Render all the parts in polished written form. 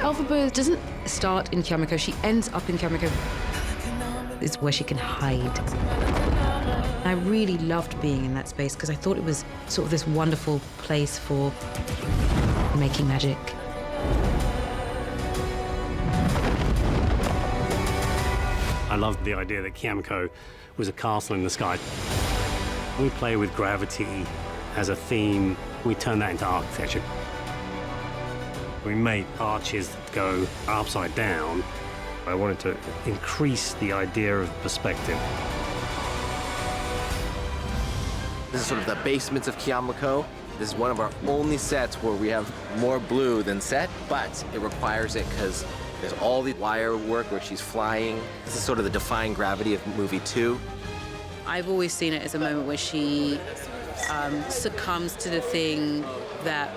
Elphaba doesn't start in Kyamiko, she ends up in Kyamiko. It's where she can hide. I really loved being in that space because I thought it was sort of this wonderful place for making magic. I loved the idea that Kyamiko was a castle in the sky. We play with gravity as a theme. We turn that into architecture. We made arches that go upside down. I wanted to increase the idea of perspective. This is sort of the basements of Kyamiko. This is one of our only sets where we have more blue than set, but it requires it because there's all the wire work where she's flying. This is sort of the defying gravity of movie 2. I've always seen it as a moment where she succumbs to the thing that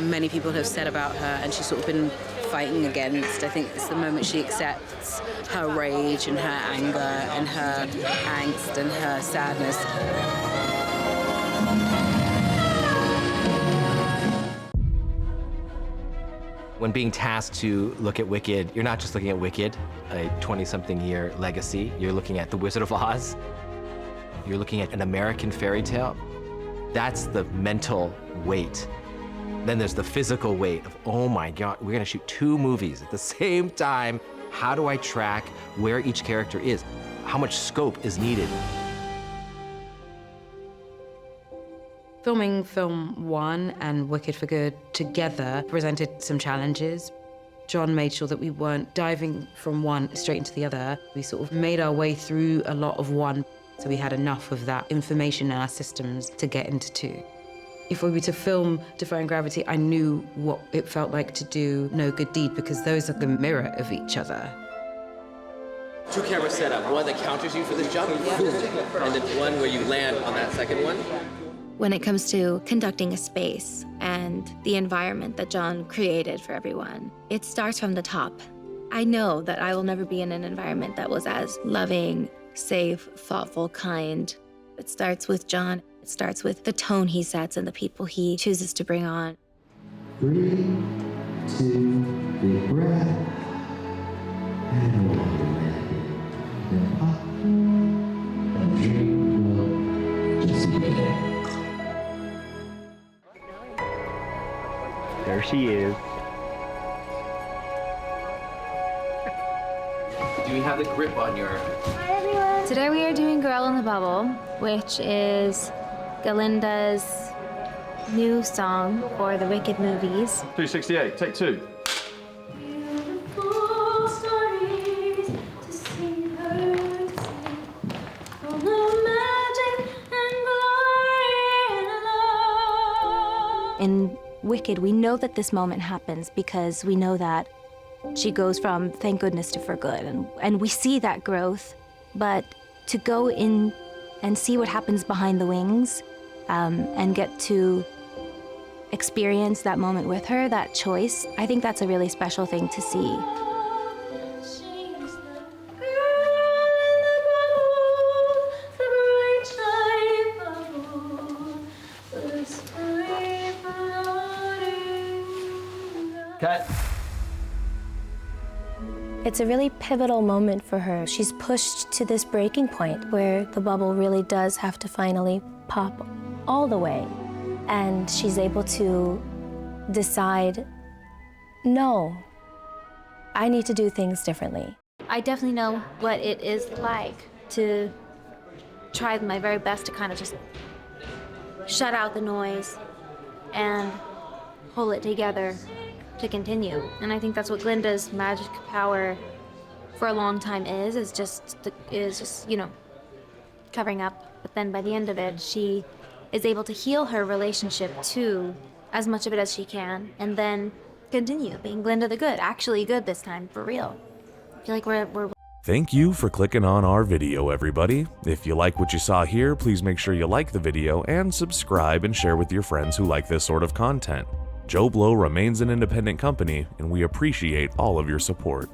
many people have said about her and she's sort of been fighting against. I think it's the moment she accepts her rage and her anger and her angst and her sadness. When being tasked to look at Wicked, you're not just looking at Wicked, a 20-something-year legacy. You're looking at The Wizard of Oz. You're looking at an American fairy tale. That's the mental weight. Then there's the physical weight of, oh my God, we're gonna shoot 2 movies at the same time. How do I track where each character is? How much scope is needed? Filming film 1 and Wicked for Good together presented some challenges. John made sure that we weren't diving from one straight into the other. We sort of made our way through a lot of 1, so we had enough of that information in our systems to get into 2. If we were to film Defying Gravity, I knew what it felt like to do No Good Deed because those are the mirror of each other. 2 camera setup, one that counters you for the jump, and then one where you land on that second one. When it comes to conducting a space and the environment that John created for everyone, it starts from the top. I know that I will never be in an environment that was as loving, safe, thoughtful, kind. It starts with John. It starts with the tone he sets and the people he chooses to bring on. 3, 2, big breath, and hold it, then up, and the dream will just begin. There she is. Do you have the grip on your... Hi, everyone. Today we are doing Girl in the Bubble, which is Glinda's new song for the Wicked movies. 268, take 2. In Wicked, we know that this moment happens because we know that she goes from thank goodness to for good, and we see that growth, but to go in and see what happens behind the wings and get to experience that moment with her, that choice, I think that's a really special thing to see. Cut. It's a really pivotal moment for her. She's pushed to this breaking point where the bubble really does have to finally pop all the way. And she's able to decide, no, I need to do things differently. I definitely know what it is like to try my very best to kind of just shut out the noise and hold it together to continue. And I think that's what Glinda's magic power for a long time is just, you know, covering up. But then by the end of it, she is able to heal her relationship to as much of it as she can, and then continue being Glinda the Good, actually good this time, for real. I feel like we're Thank you for clicking on our video, everybody. If you like what you saw here, please make sure you like the video and subscribe and share with your friends who like this sort of content. Joblo remains an independent company, and we appreciate all of your support.